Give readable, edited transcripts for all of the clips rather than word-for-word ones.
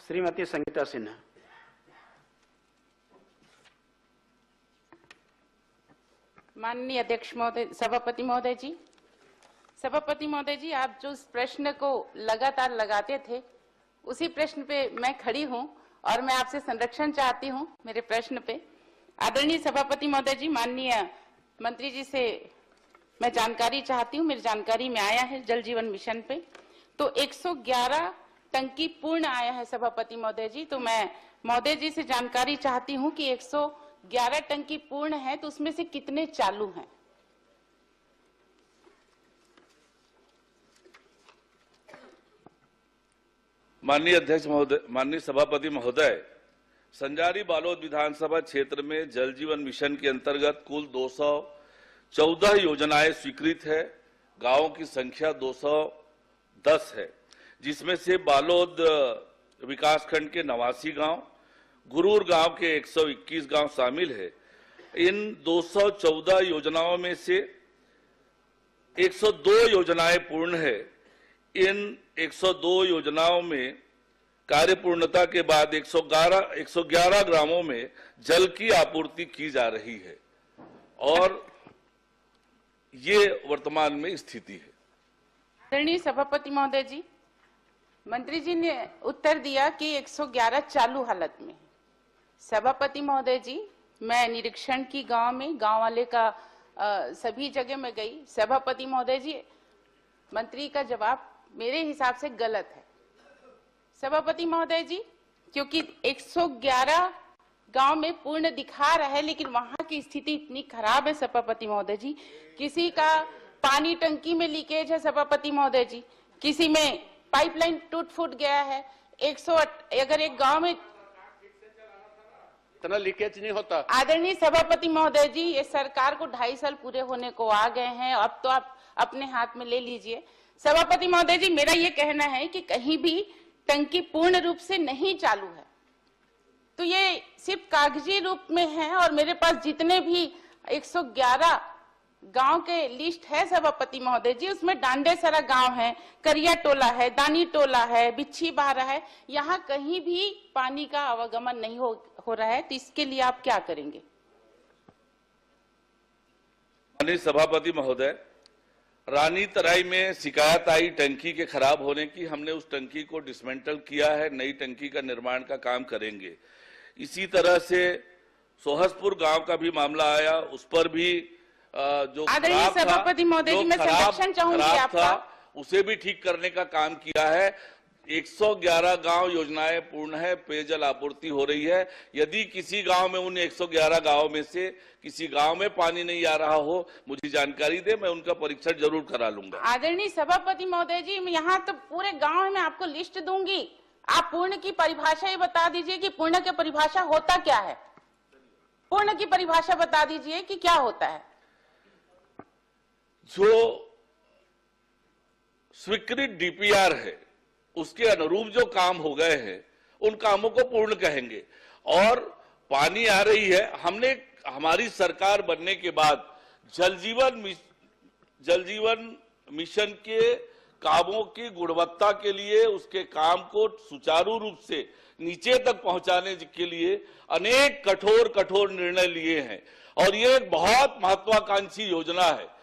श्रीमती संगीता सिन्हा। माननीय अध्यक्ष महोदय, सभापति महोदय जी, आप जो इस प्रश्न को लगातार लगाते थे उसी प्रश्न पे मैं खड़ी हूं और मैं आपसे संरक्षण चाहती हूं मेरे प्रश्न पे। आदरणीय सभापति महोदय जी, माननीय मंत्री जी से मैं जानकारी चाहती हूं। मेरी जानकारी में आया है जल जीवन मिशन पे तो 111 टंकी पूर्ण आया है सभापति महोदय जी। तो मैं महोदय जी से जानकारी चाहती हूं कि 111 टंकी पूर्ण है तो उसमें से कितने चालू हैं? माननीय अध्यक्ष महोदय, माननीय सभापति महोदय, संजारी बालोद विधानसभा क्षेत्र में जल जीवन मिशन के अंतर्गत कुल 214 योजनाएं स्वीकृत है। गांवों की संख्या 210 है, जिसमें से बालोद विकासखंड के 89 गांव, गुरूर गांव के 121 गांव शामिल है। इन 214 योजनाओं में से 102 योजनाएं पूर्ण है। इन 102 योजनाओं में कार्य पूर्णता के बाद 111 ग्रामों में जल की आपूर्ति की जा रही है और ये वर्तमान में स्थिति है। आदरणीय सभापति महोदय जी, मंत्री जी ने उत्तर दिया कि 111 चालू हालत में है। सभापति महोदय जी, मैं निरीक्षण की गांव में, गांव वाले का सभी जगह में गई। सभापति महोदय जी, मंत्री का जवाब मेरे हिसाब से गलत है। सभापति महोदय जी, क्योंकि 111 गांव में पूर्ण दिखा रहा है लेकिन वहां की स्थिति इतनी खराब है सभापति महोदय जी। किसी का पानी टंकी में लीकेज है सभापति महोदय जी, किसी में पाइपलाइन टूट फूट गया है। अगर एक गांव में इतना लीकेज नहीं होता। आदरणीय सभापति महोदय जी, ये सरकार को 2.5 साल पूरे होने को आ गए हैं, अब तो आप अपने हाथ में ले लीजिए। सभापति महोदय जी, मेरा ये कहना है कि कहीं भी टंकी पूर्ण रूप से नहीं चालू है तो ये सिर्फ कागजी रूप में है और मेरे पास जितने भी 111 गांव के लिस्ट है सभापति महोदय जी, उसमें डांडेसरा गांव है, करिया टोला है, दानी टोला है, बिच्छी बारा है, यहाँ कहीं भी पानी का आवागमन नहीं हो रहा है। तो इसके लिए आप क्या करेंगे? माननीय सभापति महोदय, रानी तराई में शिकायत आई टंकी के खराब होने की। हमने उस टंकी को डिसमेंटल किया है, नई टंकी का निर्माण का काम करेंगे। इसी तरह से सोहसपुर गांव का भी मामला आया, उस पर भी जो आदरणीय सभापति महोदय जी, मैं संरक्षण चाहूंगी आपका, उसे भी ठीक करने का काम किया है। 111 गांव योजनाएं पूर्ण है, पेयजल आपूर्ति हो रही है। यदि किसी गांव में, उन 111 गांव में से किसी गांव में पानी नहीं आ रहा हो, मुझे जानकारी दे, मैं उनका परीक्षण जरूर करा लूंगा। आदरणीय सभापति महोदय जी, मैं यहाँ तो पूरे गांव में आपको लिस्ट दूंगी। आप पूर्ण की परिभाषा ही बता दीजिए कि पूर्ण की परिभाषा होता क्या है। पूर्ण की परिभाषा बता दीजिए कि क्या होता है। जो स्वीकृत डीपीआर है उसके अनुरूप जो काम हो गए हैं उन कामों को पूर्ण कहेंगे। और पानी आ रही है, हमने हमारी सरकार बनने के बाद जल जीवन मिशन के कामों की गुणवत्ता के लिए, उसके काम को सुचारू रूप से नीचे तक पहुंचाने के लिए अनेक कठोर निर्णय लिए हैं और ये एक बहुत महत्वाकांक्षी योजना है।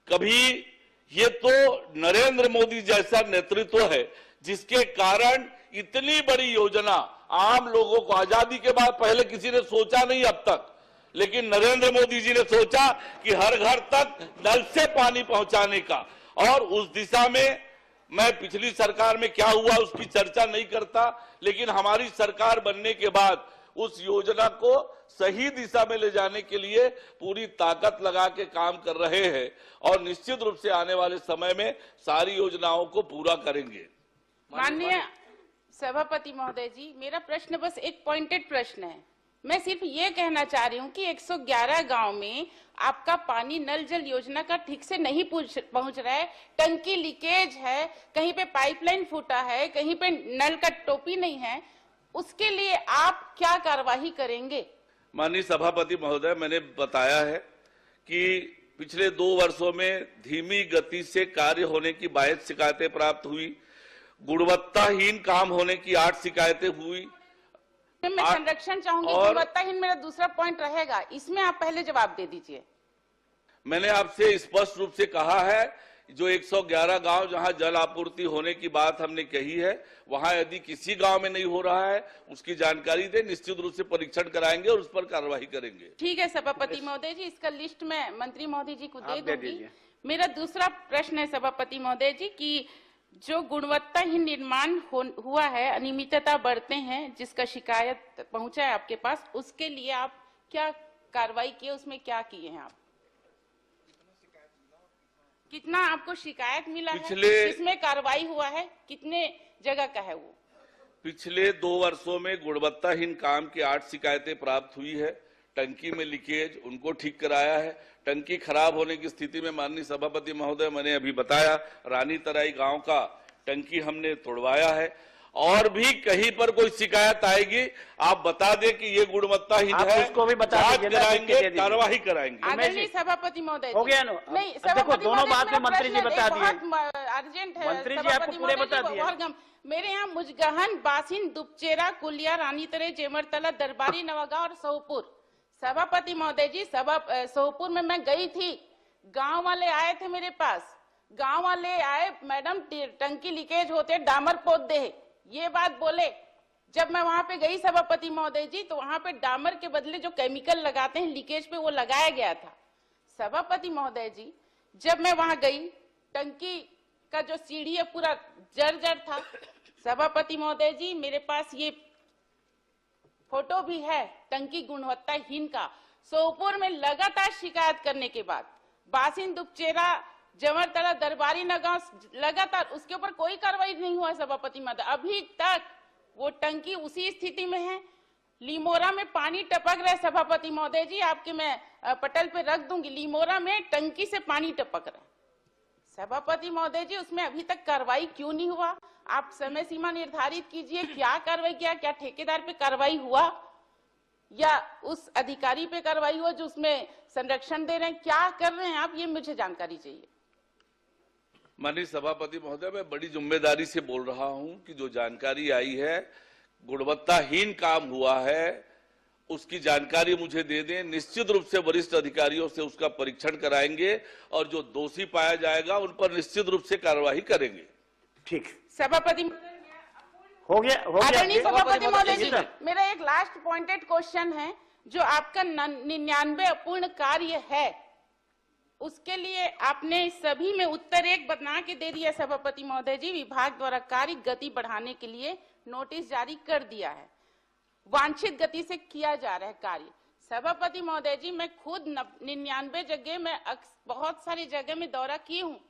कभी ये तो नरेंद्र मोदी जैसा नेतृत्व है जिसके कारण इतनी बड़ी योजना आम लोगों को, आजादी के बाद पहले किसी ने सोचा नहीं अब तक, लेकिन नरेंद्र मोदी जी ने सोचा कि हर घर तक नल से पानी पहुंचाने का। और उस दिशा में मैं पिछली सरकार में क्या हुआ उसकी चर्चा नहीं करता, लेकिन हमारी सरकार बनने के बाद उस योजना को सही दिशा में ले जाने के लिए पूरी ताकत लगा के काम कर रहे हैं और निश्चित रूप से आने वाले समय में सारी योजनाओं को पूरा करेंगे। माननीय सभापति महोदय जी, मेरा प्रश्न बस एक पॉइंटेड प्रश्न है। मैं सिर्फ ये कहना चाह रही हूँ कि 111 गांव में आपका पानी नल जल योजना का ठीक से नहीं पहुंच रहा है, टंकी लीकेज है, कहीं पे पाइपलाइन फूटा है, कहीं पे नल का टोपी नहीं है, उसके लिए आप क्या कार्यवाही करेंगे? माननीय सभापति महोदय, मैंने बताया है कि पिछले 2 वर्षों में धीमी गति से कार्य होने की 22 शिकायतें प्राप्त हुई। गुणवत्ताहीन काम होने की 8 शिकायतें हुई। मैं संरक्षण चाहूंगी, और गुणवत्ताहीन मेरा दूसरा पॉइंट रहेगा, इसमें आप पहले जवाब दे दीजिए। मैंने आपसे स्पष्ट रूप से कहा है, जो 111 गांव जहां जल आपूर्ति होने की बात हमने कही है, वहां यदि किसी गांव में नहीं हो रहा है उसकी जानकारी दे, निश्चित रूप से परीक्षण कराएंगे और उस पर कार्रवाई करेंगे। ठीक है सभापति महोदय जी, इसका लिस्ट मैं मंत्री महोदय जी को दे दूंगी। मेरा दूसरा प्रश्न है सभापति महोदय जी कि जो गुणवत्ताहीन निर्माण हुआ है, अनियमितता बढ़ते हैं, जिसका शिकायत पहुंचा है आपके पास, उसके लिए आप क्या कार्रवाई किए, उसमें क्या किए हैं आप? कितना आपको शिकायत मिला है, किसमें कार्रवाई हुआ है, कितने जगह का है वो? पिछले 2 वर्षों में गुणवत्ताहीन काम की 8 शिकायतें प्राप्त हुई है। टंकी में लीकेज, उनको ठीक कराया है। टंकी खराब होने की स्थिति में माननीय सभापति महोदय, मैंने अभी बताया, रानी तराई गांव का टंकी हमने तोड़वाया है। और भी कहीं पर कोई शिकायत आएगी, आप बता दें कि ये गुणवत्ताहीन है, उसको भी बता जांच दीजिए, कराएंगे, कार्रवाई कराएंगे। आदरणीय सभापति महोदय हो गया ना? नहीं, देखो दोनों बात में मंत्री जी बता दिए, अर्जेंट है, मंत्री जी आपको पूरे बता दिए। मेरे यहाँ मुजगहन, बासिन, दुपचेरा, कुलिया, रानीतरे, जेमरतला, दरबारी, नवागांव और सोहपुर। सभापति महोदय जी, सोहपुर में मैं गई थी, गांव वाले आए थे मेरे पास, गांव वाले आए, मैडम टंकी लीकेज होते डामर पोत दे, ये बात बोले। जब मैं वहां पे गई सभापति महोदय जी, तो वहां पे डामर के बदले जो केमिकल लगाते हैं लीकेज पे, वो लगाया गया था। सभापति महोदय जी, जब मैं वहां गई, टंकी का जो सीढ़ी है पूरा जर्जर था। सभापति महोदय जी, मेरे पास ये फोटो भी है टंकी गुणवत्ताहीन का। सोहपुर में लगातार शिकायत करने के बाद, बासिन, दुपचेरा, जमरतला, दरबारी, नगांव, लगातार उसके ऊपर कोई कार्रवाई नहीं हुआ सभापति महोदय। अभी तक वो टंकी उसी स्थिति में है। लीमोरा में पानी टपक रहा है सभापति महोदय जी, आपके मैं पटल पे रख दूंगी, लीमोरा में टंकी से पानी टपक रहा है। सभापति महोदय जी, उसमें अभी तक कार्रवाई क्यों नहीं हुआ? आप समय सीमा निर्धारित कीजिए, क्या कार्रवाई किया, क्या ठेकेदार पे कार्रवाई हुआ या उस अधिकारी पे कार्रवाई हुआ जो उसमें संरक्षण दे रहे हैं, क्या कर रहे हैं आप, ये मुझे जानकारी चाहिए। माननीय सभापति महोदय, मैं बड़ी जिम्मेदारी से बोल रहा हूं कि जो जानकारी आई है, गुणवत्ताहीन काम हुआ है, उसकी जानकारी मुझे दे दें। निश्चित रूप से वरिष्ठ अधिकारियों से उसका परीक्षण कराएंगे और जो दोषी पाया जाएगा उन पर निश्चित रूप से कार्रवाई करेंगे। ठीक, सभापति हो गया। आदरणीय सभापति महोदय जी, मेरा एक लास्ट पॉइंटेड क्वेश्चन है, जो आपका 99 अपूर्ण कार्य है, उसके लिए आपने सभी में उत्तर 1 बना के दे दिया सभापति महोदय जी। विभाग द्वारा कार्य गति बढ़ाने के लिए नोटिस जारी कर दिया है, वांछित गति से किया जा रहा है कार्य। सभापति महोदय जी, मैं खुद 99 जगह में बहुत सारी जगह में दौरा की हूँ,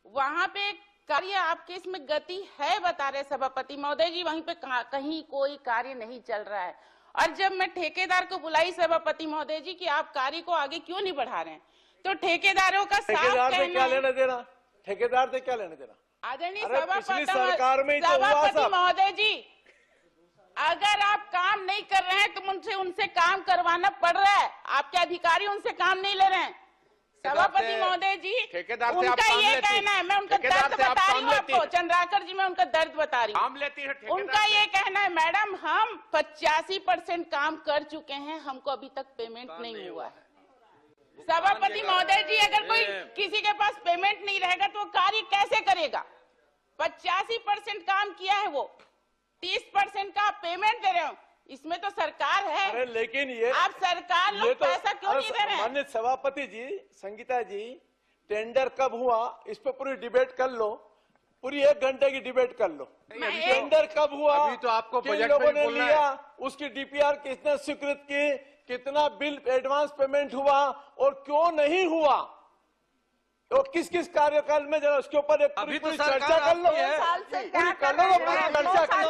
वहां पे कार्य आपके इसमें गति है बता रहे सभापति महोदय जी, वहीं पे कहीं कोई कार्य नहीं चल रहा है। और जब मैं ठेकेदार को बुलाई सभापति महोदय जी कि आप कार्य को आगे क्यों नहीं बढ़ा रहे हैं, तो ठेकेदारों का ठेकेदार से क्या लेना देना, ठेकेदार से क्या लेना देना? आदरणीय सभापति महोदय जी, अगर आप काम नहीं कर रहे हैं तो उनसे काम करवाना पड़ रहा है, आपके अधिकारी उनसे काम नहीं ले रहे हैं। सभापति महोदय जी, उनका ये कहना है, मैं उनका दर्द बता रही हूँ आपको, चंद्राकर जी, मैं उनका दर्द बता रही हूँ। उनका ये कहना है, मैडम हम 85% काम कर चुके हैं, हमको अभी तक पेमेंट नहीं हुआ है। सभापति महोदय जी, अगर कोई किसी के पास पेमेंट नहीं रहेगा तो वो कार्य कैसे करेगा? 85% काम किया है, वो 30% का पेमेंट दे रहे हो, इसमें तो सरकार है। अरे लेकिन ये आप सरकार लोग पैसा क्यों नहीं दे रहे हैं? माननीय सभापति जी, संगीता जी, टेंडर कब हुआ इस पे पूरी डिबेट कर लो, पूरी 1 घंटे की डिबेट कर लो। टेंडर कब हुआ, अभी तो आपको किन बजट लोगों में ने बोलना लिया, उसकी डीपीआर किसने स्वीकृत की, कितना बिल एडवांस पेमेंट हुआ और क्यों नहीं हुआ, तो किस किस कार्यकाल में, जरा उसके ऊपर एक पूरी चर्चा कर लो, पूरी कर लो, चर्चा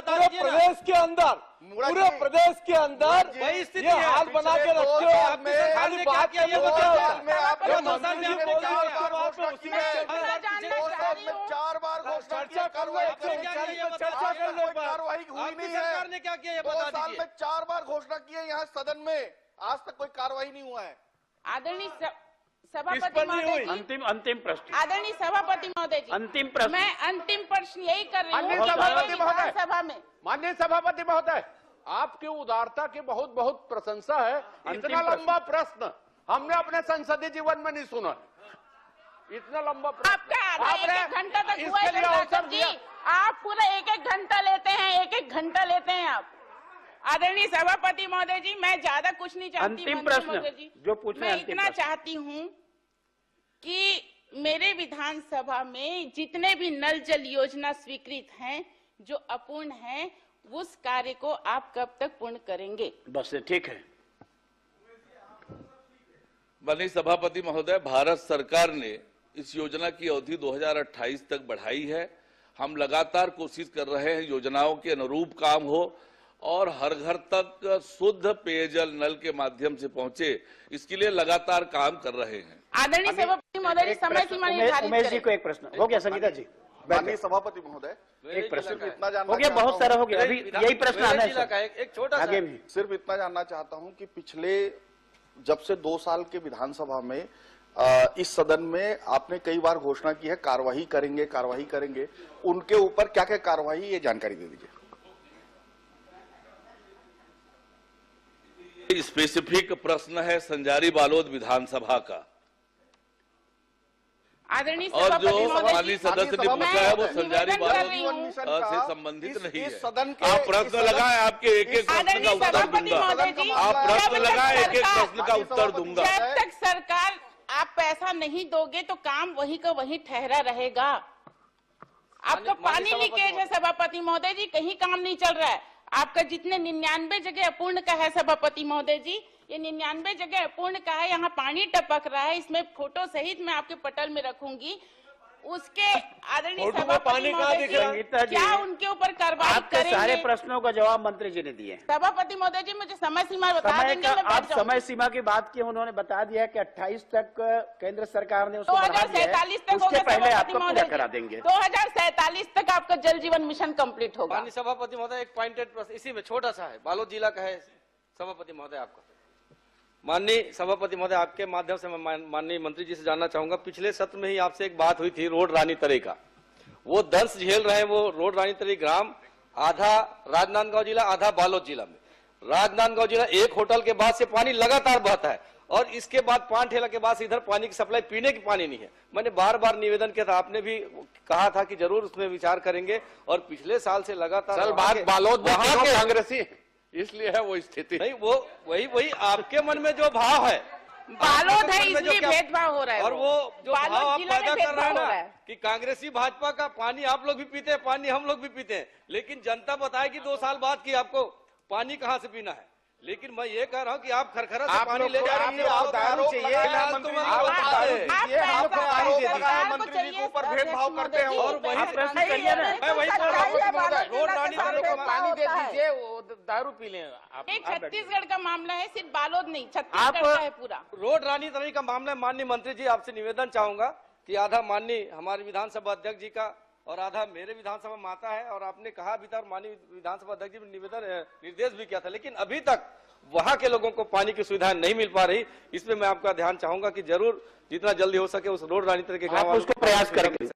पूरे प्रदेश के अंदर, पूरे प्रदेश के अंदर ये हाल बना के रखे हो। खाली बात के लिए चार बार चर्चा कर लो, चर्चा कर लो, कार्रवाई हुई नहीं है। सरकार ने क्या किया ये बता दीजिए। 2 साल में 4 बार घोषणा की है यहाँ सदन में, आज तक कोई कार्रवाई नहीं हुआ है। सभापति पर नहीं महोदय हुई? जी, अंतिम प्रश्न। आदरणीय सभापति महोदय जी, अंतिम प्रश्न। मैं अंतिम प्रश्न यही कर रही माननीय हूँ सभापति महोदय। विधानसभा में माननीय सभापति महोदय, आपकी उदारता की बहुत बहुत प्रशंसा है। इतना प्रश्न। लंबा प्रश्न हमने अपने संसदीय जीवन में नहीं सुना। इतना लंबा प्रश्न आपका आधा आपने एक घंटा तक हुआ इसके है लिए चंद्राकर अवसर जी, दिया। आप पूरा एक घंटा लेते हैं, एक घंटा लेते हैं आप। आदरणीय सभापति महोदय जी, मैं ज्यादा कुछ नहीं चाहती। अंतिम मंत्री प्रश्न, महोदय जी, जो पूछना है मैं अंतिम इतना प्रश्न। चाहती हूँ कि मेरे विधानसभा में जितने भी नल जल योजना स्वीकृत हैं, जो अपूर्ण हैं, उस कार्य को आप कब तक पूर्ण करेंगे? बस ठीक है। माननीय सभापति महोदय, भारत सरकार ने इस योजना की अवधि 2028 तक बढ़ाई है। हम लगातार कोशिश कर रहे हैं योजनाओं के अनुरूप काम हो और हर घर तक शुद्ध पेयजल नल के माध्यम से पहुंचे, इसके लिए लगातार काम कर रहे हैं। आदरणीय सभापति महोदय जी, समय सीमा निर्धारित उमेश जी करें। को एक प्रश्न हो गया। संगीता जी माननीय सभापति महोदय, एक प्रश्न सिर्फ इतना जानना हो गया। चाहता बहुत सारा हूं- हो गया, अभी यही प्रश्न आना है। एक छोटा आगे सा भी सिर्फ इतना जानना चाहता हूं कि पिछले जब से 2 साल के विधानसभा में इस सदन में आपने कई बार घोषणा की है कार्रवाई करेंगे, उनके ऊपर क्या क्या कार्रवाई, ये जानकारी दे दीजिए। स्पेसिफिक प्रश्न है संजारी बालोद विधानसभा का, आदरणीय और जो सभापति महोदय माननीय जी, सदस्य ने मैं पूछा है वो संजारी निवेदन कर बालोद रही हूं। से संबंधित नहीं है। इस सदन के आप प्रश्न लगाएं, आपके एक एक प्रश्न का आदरणीय उत्तर सभापति दूंगा। महोदय जी, आप प्रश्न जब तक लगाएं, एक एक सरकार- प्रश्न का उत्तर दूंगा। जब तक सरकार आप पैसा नहीं दोगे तो काम वही का वही ठहरा रहेगा। आपका पानी लीकेज है सभापति महोदय जी, कहीं काम नहीं चल रहा है। आपका जितने 99 जगह अपूर्ण का है सभापति महोदय जी, ये 99 जगह अपूर्ण का है, यहाँ पानी टपक रहा है। इसमें फोटो सहित मैं आपके पटल में रखूंगी। उसके आदरणीय फोटो में सभापति पानी कहाँ महोदय दिख जी, रहा है? संगीता जी, क्या उनके ऊपर कार्रवाई आपके सारे करेंगे? प्रश्नों का जवाब मंत्री जी ने दिए। सभापति महोदय जी, मुझे समय सीमा बता समय देंगे, का मैं आप बैठ जाऊंगी। समय सीमा की बात की, उन्होंने बता दिया कि 28 तक केंद्र सरकार ने उसको बढ़ा दिया 2047 है। तक उसके होगा पहले सभापति आपको महोदय पूरा जी। करा देंगे। 2047 तक आपका जल जीवन मिशन कंप्लीट होगा। माननीय सभापति महोदय, एक पॉइंटेड प्रश्न इसी में छोटा सा है, बालोद जिला का है सभापति महोदय आपका। माननीय सभापति महोदय, आपके माध्यम से मैं माननीय मंत्री जी से जानना चाहूंगा, पिछले सत्र में ही आपसे एक बात हुई थी रोड रानी तरे का, वो दंश झेल रहे हैं वो रोड रानी तरी ग्राम, आधा राजनांदगांव जिला, आधा बालोद जिला में। राजनांदगांव जिला एक होटल के बाद से पानी लगातार बहता है और इसके बाद पान ठेला के बाद से इधर पानी की सप्लाई, पीने की पानी नहीं है। मैंने बार बार निवेदन किया था, आपने भी कहा था कि जरूर उसमें विचार करेंगे और पिछले साल से लगातार चल बात बालोद में वहां के कांग्रेसी इसलिए है वो स्थिति। नहीं, वो वही आपके मन में जो भाव है, बालोद है आपके मन में जो इसलिए क्या- भेदभाव हो रहा है। और वो जो भाव बालोद आप जिला में पैदा कर रहे हैं भेदभाव हो रहा ना है। कि कांग्रेसी भाजपा का पानी आप लोग भी पीते हैं, पानी हम लोग भी पीते हैं, लेकिन जनता बताएगी 2 साल बाद कि आपको पानी कहां से पीना है। लेकिन मैं ये कह रहा हूं कि आप खरखरा से आप पानी लोग ले को जा रही आपने है, आप आप दारू आरोप चाहिए, लगाए, आप मंत्री मंत्री जी को आप बता दारू दें। चाहिए, आप हम लोग को पैसा आरोप सरकार लगाए, को मंत्री जी के चाहिए, ऊपर अध्यक्ष भेदभाव करते हैं। महोदय और जी, वही पैसा प्रश्न चाहिए। करिए ना। मैं वही बोल रहा हूं, रोड रानी तरी को पानी दे दीजिए, वो दारू पी लें आप। एक छत्तीसगढ़ का मामला है, सिर्फ बालोद नहीं, छत्तीसगढ़ का है पूरा। रोड रानी तरी का मामला। माननीय मंत्री जी, आपसे निवेदन चाहूंगा कि आधा माननीय हमारे विधानसभा अध्यक्ष जी का और आधा मेरे विधानसभा माता है, और आपने कहा भी था और माननीय विधानसभा अध्यक्ष जी ने निवेदन निर्देश भी किया था, लेकिन अभी तक वहां के लोगों को पानी की सुविधाएं नहीं मिल पा रही। इसमें मैं आपका ध्यान चाहूंगा कि जरूर जितना जल्दी हो सके उस रोड रानी तरी के आप उसको प्रयास करेंगे।